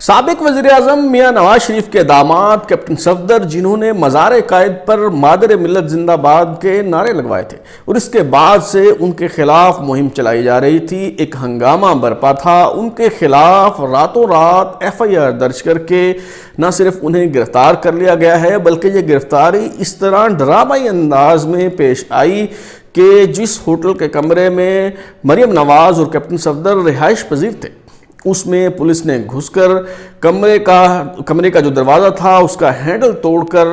سابق وزیر اعظم میاں نواز شریف کے داماد کیپٹن صفدر، جنہوں نے مزار قائد پر مادر ملت زندہ باد کے نعرے لگوائے تھے اور اس کے بعد سے ان کے خلاف مہم چلائی جا رہی تھی، ایک ہنگامہ برپا تھا۔ ان کے خلاف راتوں رات FIR درج کر کے نہ صرف انہیں گرفتار کر لیا گیا ہے، بلکہ یہ گرفتاری اس طرح ڈرامائی انداز میں پیش آئی کہ جس ہوٹل کے کمرے میں مریم نواز اور کیپٹن صفدر رہائش پذیر تھے، اس میں پولیس نے گھس کر کمرے کا جو دروازہ تھا اس کا ہینڈل توڑ کر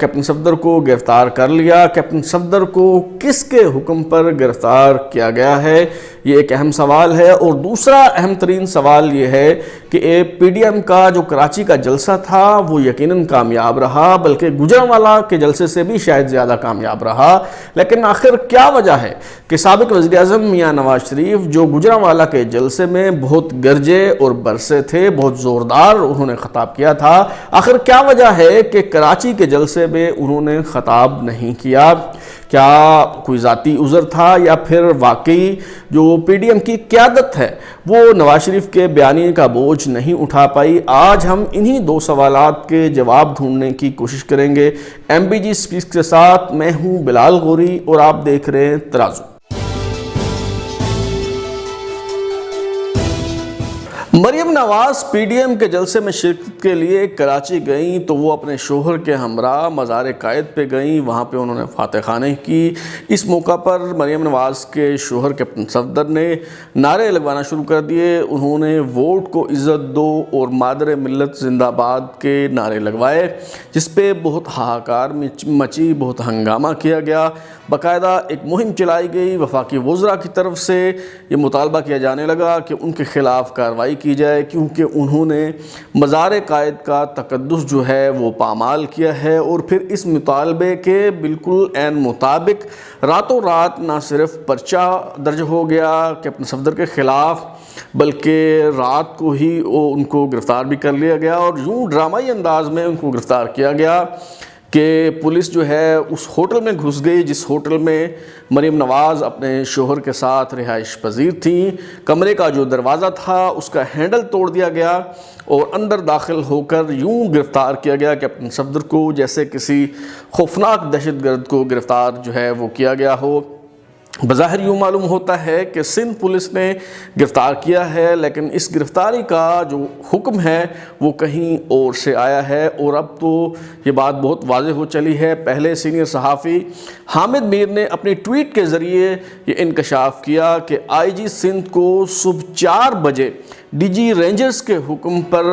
کیپٹن صفدر کو گرفتار کر لیا۔ کیپٹن صفدر کو کس کے حکم پر گرفتار کیا گیا ہے، یہ ایک اہم سوال ہے۔ اور دوسرا اہم ترین سوال یہ ہے کہ PDM کا جو کراچی کا جلسہ تھا وہ یقیناً کامیاب رہا، بلکہ گجرانوالہ کے جلسے سے بھی شاید زیادہ کامیاب رہا، لیکن آخر کیا وجہ ہے کہ سابق وزیر اعظم میاں نواز شریف جو گجرانوالہ کے جلسے میں بہت گرجے اور برسے تھے، بہت زوردار انہوں نے خطاب کیا تھا، آخر کیا وجہ ہے کہ کراچی کے جلسے میں انہوں نے خطاب نہیں کیا؟ کیا کوئی ذاتی عذر تھا یا پھر واقعی جو PDM کی قیادت ہے وہ نواز شریف کے بیانیے کا بوجھ نہیں اٹھا پائی؟ آج ہم انہی دو سوالات کے جواب ڈھونڈنے کی کوشش کریں گے۔ MBG سپیکس کے ساتھ میں ہوں بلال غوری اور آپ دیکھ رہے ہیں ترازو۔ مریم نواز PDM کے جلسے میں شرکت کے لیے کراچی گئیں تو وہ اپنے شوہر کے ہمراہ مزار قائد پہ گئیں، وہاں پہ انہوں نے فاتح خانہ کی۔ اس موقع پر مریم نواز کے شوہر کیپٹن صفدر نے نعرے لگوانا شروع کر دیے۔ انہوں نے ووٹ کو عزت دو اور مادر ملت زندہ باد کے نعرے لگوائے، جس پہ بہت ہاہاکار مچی، بہت ہنگامہ کیا گیا۔ باقاعدہ ایک مہم چلائی گئی، وفاقی وزراء کی طرف سے یہ مطالبہ کیا جانے لگا کہ ان کے خلاف کارروائی کی جائے، کیونکہ انہوں نے مزار قائد کا تقدس جو ہے وہ پامال کیا ہے۔ اور پھر اس مطالبے کے بالکل عین مطابق راتوں رات نہ صرف پرچہ درج ہو گیا کیپٹن صفدر کے خلاف، بلکہ رات کو ہی ان کو گرفتار بھی کر لیا گیا، اور یوں ڈرامائی انداز میں ان کو گرفتار کیا گیا کہ پولیس جو ہے اس ہوٹل میں گھس گئی جس ہوٹل میں مریم نواز اپنے شوہر کے ساتھ رہائش پذیر تھیں۔ کمرے کا جو دروازہ تھا اس کا ہینڈل توڑ دیا گیا اور اندر داخل ہو کر یوں گرفتار کیا گیا کیپٹن صفدر کو جیسے کسی خوفناک دہشت گرد کو گرفتار جو ہے وہ کیا گیا ہو۔ بظاہر یوں معلوم ہوتا ہے کہ سندھ پولیس نے گرفتار کیا ہے، لیکن اس گرفتاری کا جو حکم ہے وہ کہیں اور سے آیا ہے، اور اب تو یہ بات بہت واضح ہو چلی ہے۔ پہلے سینئر صحافی حامد میر نے اپنی ٹویٹ کے ذریعے یہ انکشاف کیا کہ IG سندھ کو صبح 4 بجے DG رینجرز کے حکم پر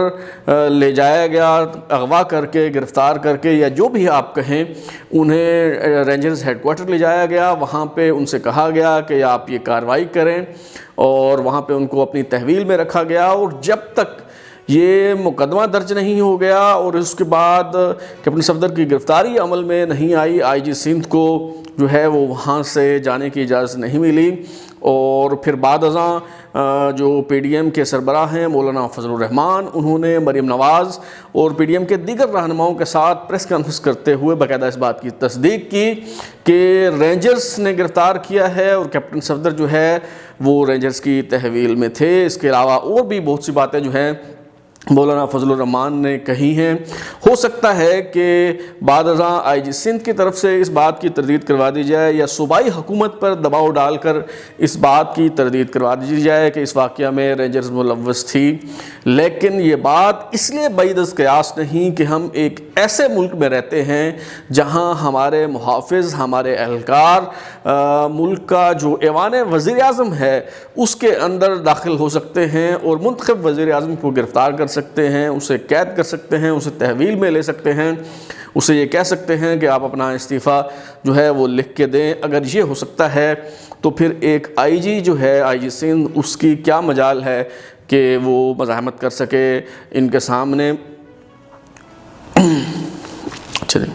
لے جایا گیا، اغوا کر کے، گرفتار کر کے، یا جو بھی آپ کہیں، انہیں رینجرز ہیڈ کوارٹر لے جایا گیا۔ وہاں پہ ان سے کہا گیا کہ آپ یہ کارروائی کریں، اور وہاں پہ ان کو اپنی تحویل میں رکھا گیا، اور جب تک یہ مقدمہ درج نہیں ہو گیا اور اس کے بعد کیپٹن صفدر کی گرفتاری عمل میں نہیں آئی، IG سندھ کو جو ہے وہ وہاں سے جانے کی اجازت نہیں ملی۔ اور پھر بعد ازاں جو PDM کے سربراہ ہیں مولانا فضل الرحمان، انہوں نے مریم نواز اور PDM کے دیگر رہنماؤں کے ساتھ پریس کانفرنس کرتے ہوئے باقاعدہ اس بات کی تصدیق کی کہ رینجرز نے گرفتار کیا ہے اور کیپٹن صفدر جو ہے وہ رینجرز کی تحویل میں تھے۔ اس کے علاوہ اور بھی بہت سی باتیں جو ہیں مولانا فضل الرحمان نے کہی ہیں۔ ہو سکتا ہے کہ بعد ازاں IG سندھ کی طرف سے اس بات کی تردید کروا دی جائے، یا صوبائی حکومت پر دباؤ ڈال کر اس بات کی تردید کروا دی جائے کہ اس واقعہ میں رینجرز ملوث تھی، لیکن یہ بات اس لیے بعید از قیاس نہیں کہ ہم ایک ایسے ملک میں رہتے ہیں جہاں ہمارے محافظ، ہمارے اہلکار ملک کا جو ایوان وزیر اعظم ہے اس کے اندر داخل ہو سکتے ہیں اور منتخب وزیر اعظم کو گرفتار کر سکتے ہیں، اسے قید کر سکتے ہیں، اسے تحویل میں لے سکتے ہیں، اسے یہ کہہ سکتے ہیں کہ آپ اپنا استعفیٰ جو ہے وہ لکھ کے دیں۔ اگر یہ ہو سکتا ہے تو پھر ایک IG جو ہے IG سندھ، اس کی کیا مجال ہے کہ وہ مزاحمت کر سکے ان کے سامنے۔ چلیں،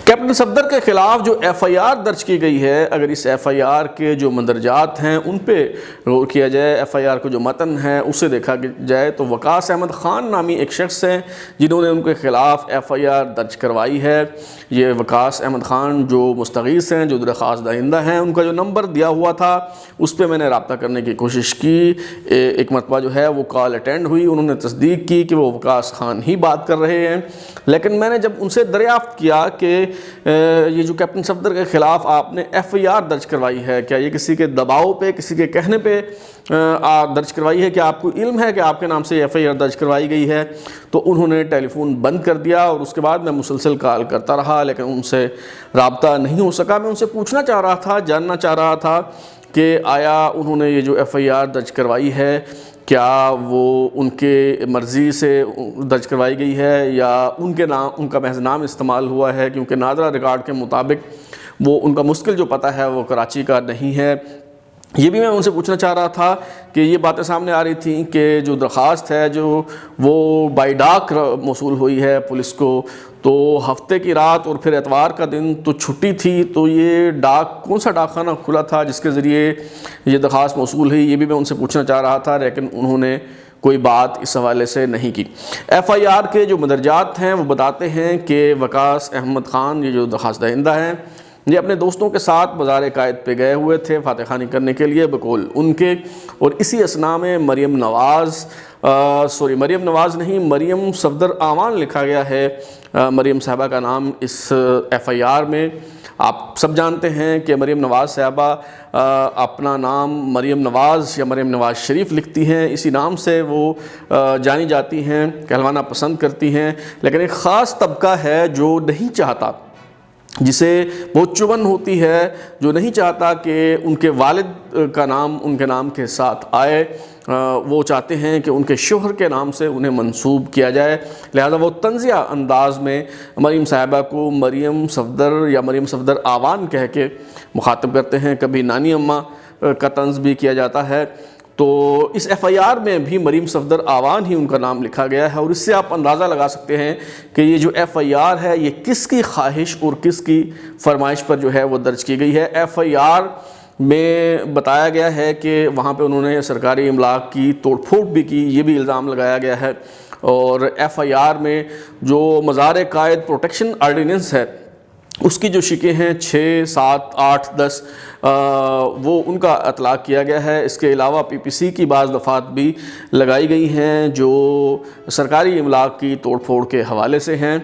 کیپٹن صفدر کے خلاف جو ایف آئی آر درج کی گئی ہے، اگر اس ایف آئی آر کے جو مندرجات ہیں ان پہ غور کیا جائے، ایف آئی آر کا جو متن ہے اسے دیکھا جائے، تو وقاص احمد خان نامی ایک شخص ہیں جنہوں نے ان کے خلاف ایف آئی آر درج کروائی ہے۔ یہ وقاص احمد خان جو مستغیث ہیں، جو درخواست دہندہ ہیں، ان کا جو نمبر دیا ہوا تھا اس پہ میں نے رابطہ کرنے کی کوشش کی۔ ایک مرتبہ جو ہے وہ کال اٹینڈ ہوئی، انہوں نے تصدیق کی کہ وہ وقاص خان ہی بات کر رہے ہیں، لیکن میں نے جب ان سے دریافت کیا کہ یہ جو کیپٹن صفدر کے خلاف آپ نے ایف آئی آر درج کروائی ہے، کیا یہ کسی کے دباؤ پہ، کسی کے کہنے پہ درج کروائی ہے، کیا آپ کو علم ہے کہ آپ کے نام سے ایف آئی آر درج کروائی گئی ہے؟ تو انہوں نے ٹیلی فون بند کر دیا، اور اس کے بعد میں مسلسل کال کرتا رہا لیکن ان سے رابطہ نہیں ہو سکا۔ میں ان سے پوچھنا چاہ رہا تھا، جاننا چاہ رہا تھا کہ آیا انہوں نے یہ جو ایف آئی آر درج کروائی ہے کیا وہ ان کے مرضی سے درج کروائی گئی ہے، یا ان کا محض نام استعمال ہوا ہے، کیونکہ نادرہ ریکارڈ کے مطابق وہ ان کا مستقل جو پتہ ہے وہ کراچی کا نہیں ہے۔ یہ بھی میں ان سے پوچھنا چاہ رہا تھا کہ یہ باتیں سامنے آ رہی تھیں کہ جو درخواست ہے جو وہ بائی ڈاک موصول ہوئی ہے پولیس کو، تو ہفتے کی رات اور پھر اتوار کا دن تو چھٹی تھی، تو یہ کون سا ڈاک خانہ کھلا تھا جس کے ذریعے یہ درخواست موصول ہوئی؟ یہ بھی میں ان سے پوچھنا چاہ رہا تھا، لیکن انہوں نے کوئی بات اس حوالے سے نہیں کی۔ ایف آئی آر کے جو مندرجات ہیں وہ بتاتے ہیں کہ وقاص احمد خان یہ جو درخواست دہندہ ہیں، یہ اپنے دوستوں کے ساتھ مزار قائد پہ گئے ہوئے تھے فاتح خوانی کرنے کے لیے بقول ان کے، اور اسی اثناء میں مریم صفدر آوان لکھا گیا ہے۔ مریم صاحبہ کا نام اس ایف آئی آر میں، آپ سب جانتے ہیں کہ مریم نواز صاحبہ اپنا نام مریم نواز یا مریم نواز شریف لکھتی ہیں، اسی نام سے وہ جانی جاتی ہیں، کہلوانا پسند کرتی ہیں، لیکن ایک خاص طبقہ ہے جو نہیں چاہتا، جسے بہت چبن ہوتی ہے، جو نہیں چاہتا کہ ان کے والد کا نام ان کے نام کے ساتھ آئے، وہ چاہتے ہیں کہ ان کے شوہر کے نام سے انہیں منسوب کیا جائے، لہذا وہ طنزیہ انداز میں مریم صاحبہ کو مریم صفدر یا مریم صفدر آوان کہہ کے مخاطب کرتے ہیں، کبھی نانی اماں کا طنز بھی کیا جاتا ہے۔ تو اس ایف آئی آر میں بھی مریم صفدر آوان ہی ان کا نام لکھا گیا ہے، اور اس سے آپ اندازہ لگا سکتے ہیں کہ یہ جو ایف آئی آر ہے یہ کس کی خواہش اور کس کی فرمائش پر جو ہے وہ درج کی گئی ہے۔ ایف آئی آر میں بتایا گیا ہے کہ وہاں پہ انہوں نے سرکاری املاک کی توڑ پھوڑ بھی کی، یہ بھی الزام لگایا گیا ہے، اور ایف آئی آر میں جو مزار قائد پروٹیکشن آرڈیننس ہے اس کی جو شکیں ہیں 6، 7، 8، 10 وہ ان کا اطلاق کیا گیا ہے۔ اس کے علاوہ پی پی سی کی بعض دفعات بھی لگائی گئی ہیں جو سرکاری املاک کی توڑ پھوڑ کے حوالے سے ہیں۔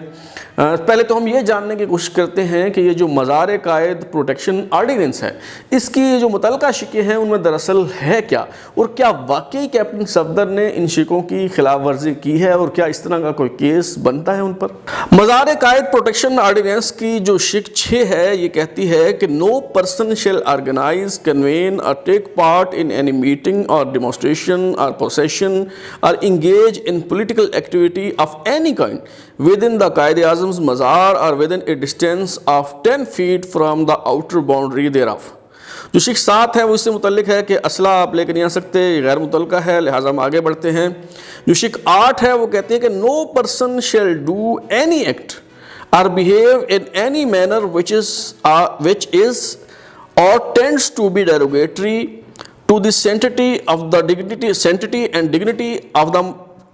پہلے تو ہم یہ جاننے کی کوشش کرتے ہیں کہ یہ جو مزار قائد پروٹیکشن آرڈیننس ہے اس کی جو متعلقہ شکیں ہیں ان میں دراصل ہے کیا، اور کیا واقعی کیپٹن صفدر نے ان شکوں کی خلاف ورزی کی ہے، اور کیا اس طرح کا کوئی کیس بنتا ہے ان پر۔ مزار قائد پروٹیکشن آرڈیننس کی جو شک 6 ہے یہ کہتی ہے کہ no person shall organize, convene or take part in any meeting or demonstration or procession or engage in political activity of any kind within the Quaid-e-Azam's mazar or within a distance of 10 feet from the outer boundary thereof۔ جو شک 7 ہے وہ اس سے متعلق ہے کہ اسلحہ آپ لے کے نہیں آ سکتے، یہ غیر متعلقہ ہے، لہٰذا ہم آگے بڑھتے ہیں۔ جو شک 8 ہے وہ کہتے ہیں کہ no person shall do any act or behave in any manner which is or tends to be derogatory to the sanctity and dignity of the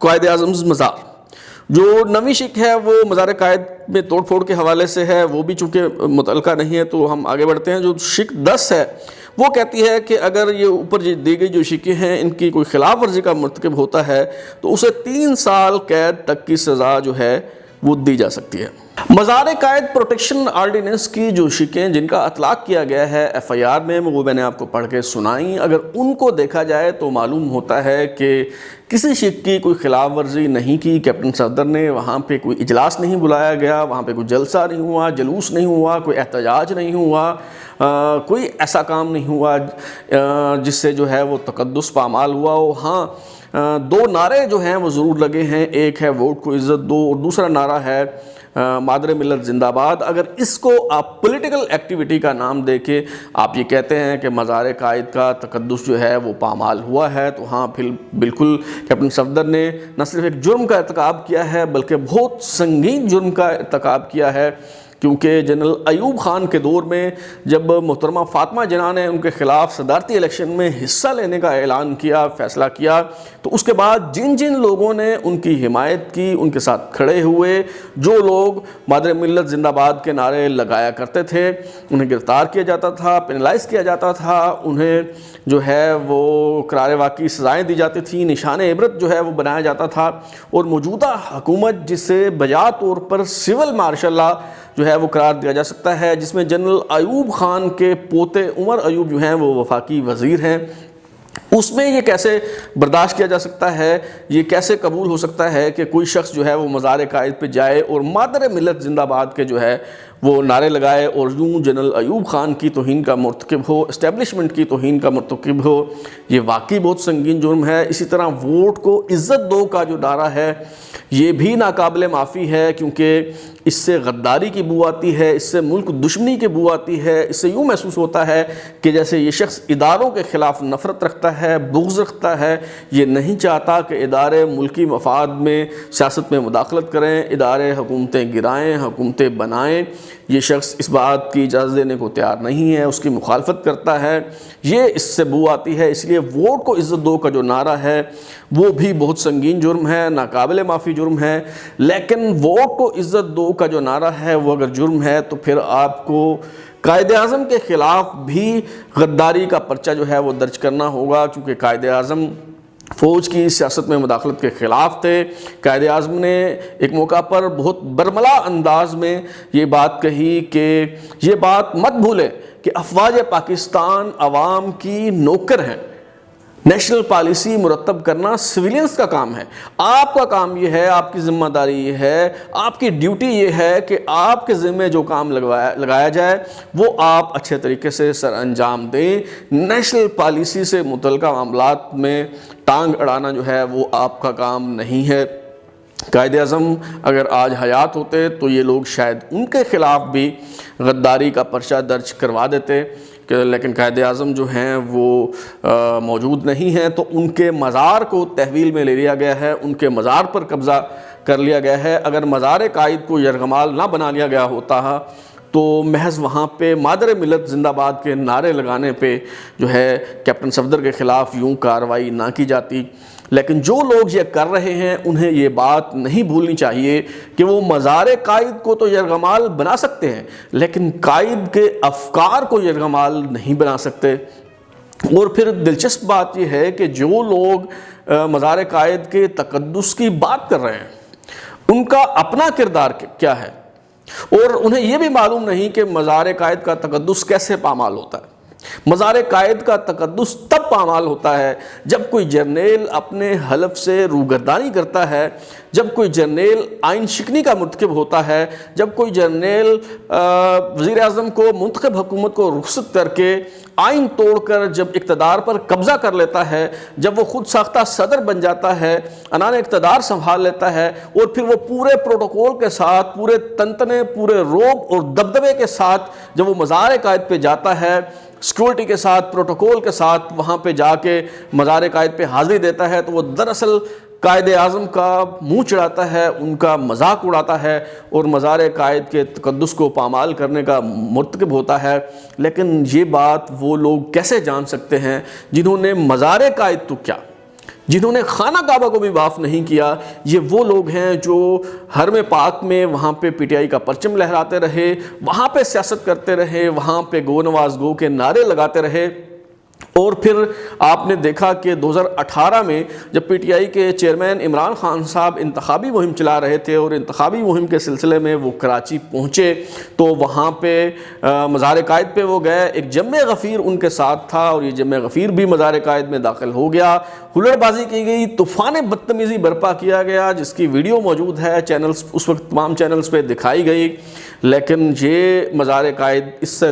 Quaid-e-Azam's mazar۔ جو نویں شک ہے وہ مزار قائد میں توڑ پھوڑ کے حوالے سے ہے، وہ بھی چونکہ متعلقہ نہیں ہے تو ہم آگے بڑھتے ہیں۔ جو شک 10 ہے وہ کہتی ہے کہ اگر یہ اوپر دی گئی جو شکیں ہیں ان کی کوئی خلاف ورزی کا مرتکب ہوتا ہے تو اسے 3 سال قید تک کی سزا جو ہے وہ دی جا سکتی ہے۔ مزار قائد پروٹیکشن آرڈیننس کی جو شکیں جن کا اطلاق کیا گیا ہے ایف آئی آر میں وہ میں نے آپ کو پڑھ کے سنائیں، اگر ان کو دیکھا جائے تو معلوم ہوتا ہے کہ کسی شک کی کوئی خلاف ورزی نہیں کی۔ کیپٹن صفدر نے وہاں پہ کوئی اجلاس نہیں بلایا گیا، وہاں پہ کوئی جلسہ نہیں ہوا، جلوس نہیں ہوا، کوئی احتجاج نہیں ہوا، کوئی ایسا کام نہیں ہوا جس سے جو ہے وہ تقدس پامال ہوا ہو۔ ہاں 2 نعرے جو ہیں وہ ضرور لگے ہیں، ایک ہے ووٹ کو عزت دو اور دوسرا نعرہ ہے مادر ملت زندہ باد۔ اگر اس کو آپ پولیٹیکل ایکٹیویٹی کا نام دے کے آپ یہ کہتے ہیں کہ مزار قائد کا تقدس جو ہے وہ پامال ہوا ہے تو ہاں پھر بالکل کیپٹن صفدر نے نہ صرف ایک جرم کا ارتکاب کیا ہے بلکہ بہت سنگین جرم کا ارتکاب کیا ہے کیونکہ جنرل ایوب خان کے دور میں جب محترمہ فاطمہ جناح نے ان کے خلاف صدارتی الیکشن میں حصہ لینے کا اعلان کیا، فیصلہ کیا، تو اس کے بعد جن جن لوگوں نے ان کی حمایت کی، ان کے ساتھ کھڑے ہوئے، جو لوگ مادر ملت زندہ باد کے نعرے لگایا کرتے تھے، انہیں گرفتار کیا جاتا تھا، پینلائز کیا جاتا تھا، انہیں جو ہے وہ قرار واقعی سزائیں دی جاتی تھیں، نشان عبرت جو ہے وہ بنایا جاتا تھا، اور موجودہ حکومت جسے بجا طور پر سول مارشل لا جو ہے وہ قرار دیا جا سکتا ہے، جس میں جنرل ایوب خان کے پوتے عمر ایوب جو ہیں وہ وفاقی وزیر ہیں، اس میں یہ کیسے برداشت کیا جا سکتا ہے، یہ کیسے قبول ہو سکتا ہے کہ کوئی شخص جو ہے وہ مزار قائد پہ جائے اور مادر ملت زندہ باد کے جو ہے وہ نعرے لگائے اور یوں جنرل ایوب خان کی توہین کا مرتکب ہو، اسٹیبلشمنٹ کی توہین کا مرتکب ہو، یہ واقعی بہت سنگین جرم ہے۔ اسی طرح ووٹ کو عزت دو کا جو نعرہ ہے یہ بھی ناقابل معافی ہے، کیونکہ اس سے غداری کی بو آتی ہے، اس سے ملک دشمنی کی بو آتی ہے، اس سے یوں محسوس ہوتا ہے کہ جیسے یہ شخص اداروں کے خلاف نفرت رکھتا ہے، بغض رکھتا ہے، یہ نہیں چاہتا کہ ادارے ملکی مفاد میں سیاست میں مداخلت کریں، ادارے حکومتیں گرائیں، حکومتیں بنائیں۔ یہ شخص اس بات کی اجازت دینے کو تیار نہیں ہے، اس کی مخالفت کرتا ہے، یہ اس سے بو آتی ہے۔ اس لیے ووٹ کو عزت دو کا جو نعرہ ہے وہ بھی بہت سنگین جرم ہے، ناقابل معافی جرم ہے۔ لیکن ووٹ کو عزت دو کا جو نعرہ ہے وہ اگر جرم ہے تو پھر آپ کو قائد اعظم کے خلاف بھی غداری کا پرچہ جو ہے وہ درج کرنا ہوگا، کیونکہ قائد اعظم فوج کی سیاست میں مداخلت کے خلاف تھے۔ قائد اعظم نے ایک موقع پر بہت برملا انداز میں یہ بات کہی کہ یہ بات مت بھولیں کہ افواج پاکستان عوام کی نوکر ہیں، نیشنل پالیسی مرتب کرنا سویلینز کا کام ہے، آپ کا کام یہ ہے، آپ کی ذمہ داری یہ ہے، آپ کی ڈیوٹی یہ ہے کہ آپ کے ذمے جو کام لگایا جائے وہ آپ اچھے طریقے سے سر انجام دیں۔ نیشنل پالیسی سے متعلقہ معاملات میں ٹانگ اڑانا جو ہے وہ آپ کا کام نہیں ہے۔ قائد اعظم اگر آج حیات ہوتے تو یہ لوگ شاید ان کے خلاف بھی غداری کا پرچہ درج کروا دیتے، لیکن قائد اعظم جو ہیں وہ موجود نہیں ہیں، تو ان کے مزار کو تحویل میں لے لیا گیا ہے، ان کے مزار پر قبضہ کر لیا گیا ہے۔ اگر مزار قائد کو یرغمال نہ بنا لیا گیا ہوتا تو محض وہاں پہ مادر ملت زندہ باد کے نعرے لگانے پہ جو ہے کیپٹن صفدر کے خلاف یوں کارروائی نہ کی جاتی۔ لیکن جو لوگ یہ کر رہے ہیں انہیں یہ بات نہیں بھولنی چاہیے کہ وہ مزار قائد کو تو یرغمال بنا سکتے ہیں لیکن قائد کے افکار کو یرغمال نہیں بنا سکتے۔ اور پھر دلچسپ بات یہ ہے کہ جو لوگ مزار قائد کے تقدس کی بات کر رہے ہیں ان کا اپنا کردار کیا ہے، اور انہیں یہ بھی معلوم نہیں کہ مزار قائد کا تقدس کیسے پامال ہوتا ہے۔ مزار قائد کا تقدس تب پامال ہوتا ہے جب کوئی جرنیل اپنے حلف سے روگردانی کرتا ہے، جب کوئی جرنیل آئین شکنی کا مرتکب ہوتا ہے، جب کوئی جرنیل وزیر اعظم کو منتخب حکومت کو رخصت کر کے آئین توڑ کر جب اقتدار پر قبضہ کر لیتا ہے، جب وہ خود ساختہ صدر بن جاتا ہے، عنان اقتدار سنبھال لیتا ہے، اور پھر وہ پورے پروٹوکول کے ساتھ، پورے تنتنے، پورے روب اور دبدبے کے ساتھ جب وہ مزار قائد پہ جاتا ہے، سیکورٹی کے ساتھ، پروٹوکول کے ساتھ وہاں پہ جا کے مزار قائد پہ حاضری دیتا ہے، تو وہ دراصل قائد اعظم کا منہ چڑھاتا ہے، ان کا مذاق اڑاتا ہے اور مزار قائد کے تقدس کو پامال کرنے کا مرتکب ہوتا ہے۔ لیکن یہ بات وہ لوگ کیسے جان سکتے ہیں جنہوں نے مزار قائد تو کیا، جنہوں نے خانہ کعبہ کو بھی معاف نہیں کیا؟ یہ وہ لوگ ہیں جو حرم پاک میں وہاں پہ پی ٹی آئی کا پرچم لہراتے رہے، وہاں پہ سیاست کرتے رہے، وہاں پہ گو نواز گو کے نعرے لگاتے رہے۔ اور پھر آپ نے دیکھا کہ 2018 میں جب پی ٹی آئی کے چیئرمین عمران خان صاحب انتخابی مہم چلا رہے تھے اور انتخابی مہم کے سلسلے میں وہ کراچی پہنچے تو وہاں پہ مزار قائد پہ وہ گئے، ایک جمع غفیر ان کے ساتھ تھا اور یہ جمع غفیر بھی مزار قائد میں داخل ہو گیا، ہلڑ بازی کی گئی، طوفان بدتمیزی برپا کیا گیا، جس کی ویڈیو موجود ہے چینلز، اس وقت تمام چینلز پہ دکھائی گئی۔ لیکن یہ مزار قائد اس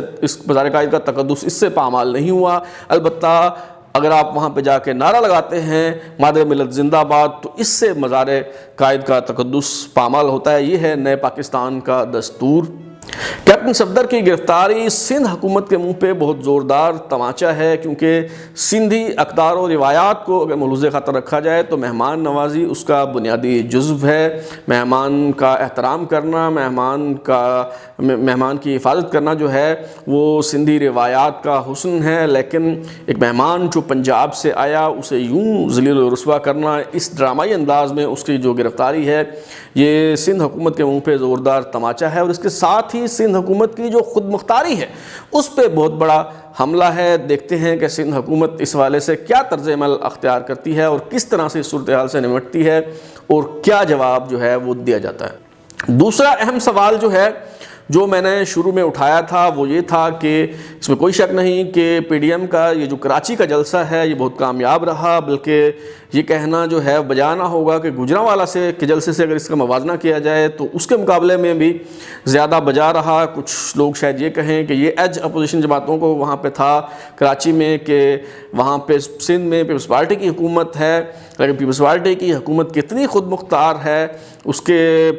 مزار قائد کا تقدس اس سے پامال نہیں ہوا۔ البتہ اگر آپ وہاں پہ جا کے نعرہ لگاتے ہیں مادر ملت زندہ باد تو اس سے مزار قائد کا تقدس پامال ہوتا ہے۔ یہ ہے نئے پاکستان کا دستور۔ کیپٹن صفدر کی گرفتاری سندھ حکومت کے منہ پہ بہت زوردار تماچا ہے، کیونکہ سندھی اقدار و روایات کو اگر ملوث خاطر رکھا جائے تو مہمان نوازی اس کا بنیادی جزو ہے۔ مہمان کا احترام کرنا، مہمان کی حفاظت کرنا جو ہے وہ سندھی روایات کا حسن ہے، لیکن ایک مہمان جو پنجاب سے آیا اسے یوں ذلیل و رسوا کرنا، اس ڈرامائی انداز میں اس کی جو گرفتاری ہے یہ سندھ حکومت کے منہ پہ زوردار تماچا ہے، اور اس کے ساتھ ہی سندھ حکومت کی جو خود مختاری ہے اس پہ بہت بڑا حملہ ہے۔ دیکھتے ہیں کہ سندھ حکومت اس حوالے سے کیا طرز عمل اختیار کرتی ہے اور کس طرح سے اس صورتحال سے نمٹتی ہے اور کیا جواب جو ہے وہ دیا جاتا ہے۔ دوسرا اہم سوال جو ہے جو میں نے شروع میں اٹھایا تھا وہ یہ تھا کہ اس میں کوئی شک نہیں کہ پی ڈی ایم کا یہ جو کراچی کا جلسہ ہے یہ بہت کامیاب رہا، بلکہ یہ کہنا جو ہے بجانا ہوگا کہ گوجرانوالا کے جلسے سے اگر اس کا موازنہ کیا جائے تو اس کے مقابلے میں بھی زیادہ بجا رہا۔ کچھ لوگ شاید یہ کہیں کہ یہ ایج اپوزیشن جماعتوں کو وہاں پہ تھا کراچی میں کہ وہاں پہ سندھ میں پیپلز پارٹی کی حکومت ہے، لیکن پیپلز پارٹی کی حکومت کتنی خود مختار ہے، اس کے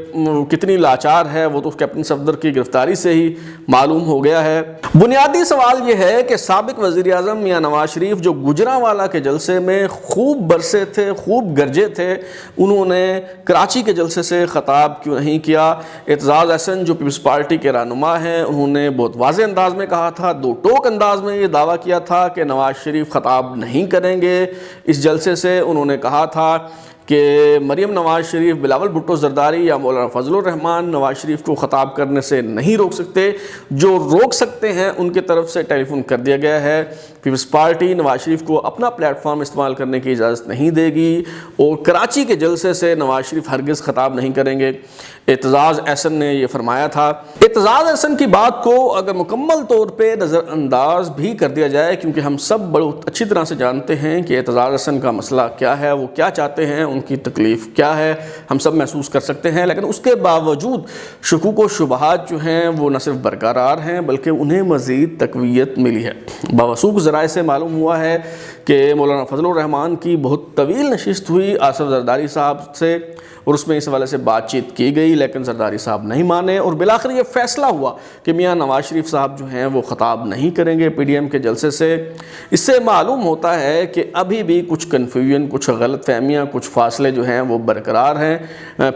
کتنی لاچار ہے، وہ تو کیپٹن صفدر کی گرفتاری سے ہی معلوم ہو گیا ہے۔ بنیادی سوال یہ ہے کہ سابق وزیر اعظم میاں نواز شریف جو گوجرانوالا کے جلسے میں خوب برسے تھے، خوب گرجے تھے، انہوں نے کراچی کے جلسے سے خطاب کیوں نہیں کیا؟ اعتزاز احسن جو پیپلز پارٹی کے رہنما ہیں انہوں نے بہت واضح انداز میں کہا تھا، دو ٹوک انداز میں یہ دعویٰ کیا تھا کہ نواز شریف خطاب نہیں کریں گے اس جلسے سے۔ انہوں نے کہا تھا کہ مریم نواز شریف، بلاول بھٹو زرداری یا مولانا فضل الرحمان نواز شریف کو خطاب کرنے سے نہیں روک سکتے، جو روک سکتے ہیں ان کی طرف سے ٹیلی فون کر دیا گیا ہے۔ پیپلز پارٹی نواز شریف کو اپنا پلیٹ فارم استعمال کرنے کی اجازت نہیں دے گی اور کراچی کے جلسے سے نواز شریف ہرگز خطاب نہیں کریں گے۔ اعتزاز احسن نے یہ فرمایا تھا۔ اعتزاز احسن کی بات کو اگر مکمل طور پہ نظر انداز بھی کر دیا جائے، کیونکہ ہم سب بہت اچھی طرح سے جانتے ہیں کہ اعتزاز احسن کا مسئلہ کیا ہے، وہ کیا چاہتے ہیں، ان کی تکلیف کیا ہے، ہم سب محسوس کر سکتے ہیں، لیکن اس کے باوجود شکوک و شبہات جو ہیں وہ نہ صرف برقرار ہیں بلکہ انہیں مزید تقویت ملی ہے۔ باوثوق ذرائع سے معلوم ہوا ہے کہ مولانا فضل الرحمان کی بہت طویل نشست ہوئی آصف زرداری صاحب سے اور اس میں اس حوالے سے بات چیت کی گئی، لیکن زرداری صاحب نہیں مانے اور بالآخر یہ فیصلہ ہوا کہ میاں نواز شریف صاحب جو ہیں وہ خطاب نہیں کریں گے پی ڈی ایم کے جلسے سے۔ اس سے معلوم ہوتا ہے کہ ابھی بھی کچھ کنفیوژن، کچھ غلط فہمیاں، کچھ فاصلے جو ہیں وہ برقرار ہیں۔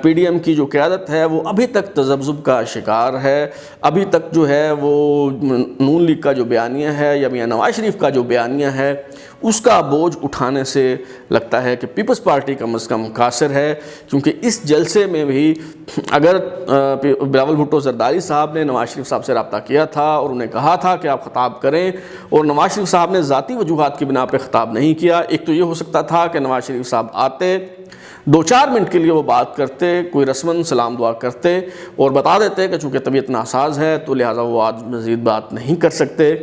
پی ڈی ایم کی جو قیادت ہے وہ ابھی تک تذبذب کا شکار ہے، ابھی تک جو ہے وہ نون لیگ کا جو بیانیہ ہے یا میاں نواز شریف کا جو بیانیہ ہے اس کا بوجھ اٹھانے سے لگتا ہے کہ پیپلز پارٹی کم از کم قاصر ہے، کیونکہ اس جلسے میں بھی اگر بلاول بھٹو زرداری صاحب نے نواز شریف صاحب سے رابطہ کیا تھا اور انہیں کہا تھا کہ آپ خطاب کریں اور نواز شریف صاحب نے ذاتی وجوہات کی بنا پہ خطاب نہیں کیا، ایک تو یہ ہو سکتا تھا کہ نواز شریف صاحب آتے، 2-4 منٹ کے لیے وہ بات کرتے، کوئی رسماً سلام دعا کرتے اور بتا دیتے کہ چونکہ طبیعت ناساز ہے تو لہٰذا وہ آج مزید بات نہیں کر سکتے۔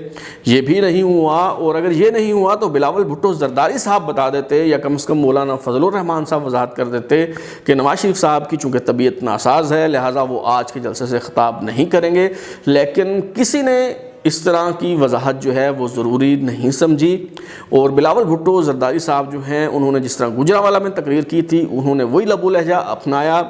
یہ بھی نہیں ہوا، اور اگر یہ نہیں ہوا تو بلاول بھٹو زرداری صاحب بتا دیتے یا کم از کم مولانا فضل الرحمان صاحب وضاحت کر دیتے کہ نواز شریف صاحب کی چونکہ طبیعت ناساز ہے لہٰذا وہ آج کے جلسے سے خطاب نہیں کریں گے، لیکن کسی نے اس طرح کی وضاحت جو ہے وہ ضروری نہیں سمجھی اور بلاول بھٹو زرداری صاحب جو ہیں انہوں نے جس طرح گوجرانوالا میں تقریر کی تھی انہوں نے وہی لب و لہجہ اپنایا،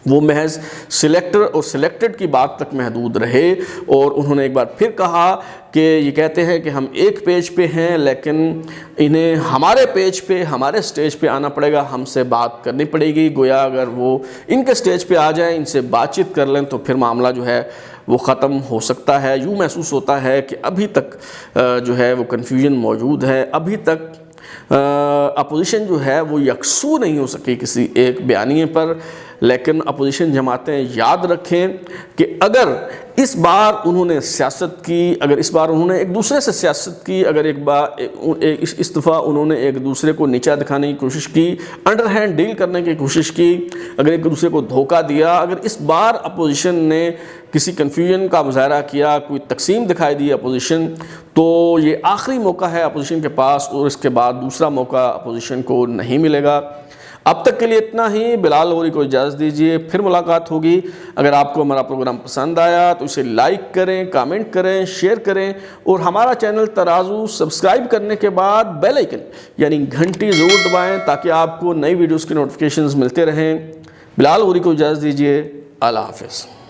وہ محض سلیکٹر اور سلیکٹڈ کی بات تک محدود رہے اور انہوں نے ایک بار پھر کہا کہ یہ کہتے ہیں کہ ہم ایک پیج پہ ہیں لیکن انہیں ہمارے پیج پہ، ہمارے سٹیج پہ آنا پڑے گا، ہم سے بات کرنی پڑے گی، گویا اگر وہ ان کے سٹیج پہ آ جائیں، ان سے بات چیت کر لیں تو پھر معاملہ جو ہے وہ ختم ہو سکتا ہے۔ یوں محسوس ہوتا ہے کہ ابھی تک جو ہے وہ کنفیوژن موجود ہے، ابھی تک اپوزیشن جو ہے وہ یکسو نہیں ہو سکی کسی ایک بیانیے پر، لیکن اپوزیشن جماعتیں یاد رکھیں کہ اگر اس بار انہوں نے سیاست کی، اگر اس بار انہوں نے ایک دوسرے سے سیاست کی، اگر ایک بار اس دفعہ انہوں نے ایک دوسرے کو نیچا دکھانے کی کوشش کی، انڈر ہینڈ ڈیل کرنے کی کوشش کی، اگر ایک دوسرے کو دھوکہ دیا، اگر اس بار اپوزیشن نے کسی کنفیوژن کا مظاہرہ کیا، کوئی تقسیم دکھائی دی اپوزیشن، تو یہ آخری موقع ہے اپوزیشن کے پاس اور اس کے بعد دوسرا موقع اپوزیشن کو نہیں ملے گا۔ اب تک کے لیے اتنا ہی، بلال غوری کو اجازت دیجیے، پھر ملاقات ہوگی۔ اگر آپ کو ہمارا پروگرام پسند آیا تو اسے لائک کریں، کامنٹ کریں، شیئر کریں اور ہمارا چینل ترازو سبسکرائب کرنے کے بعد بیل آئیکن یعنی گھنٹی ضرور دبائیں تاکہ آپ کو نئی ویڈیوز کی نوٹیفیکیشنز ملتے رہیں۔ بلال غوری کو اجازت دیجیے، اللہ حافظ۔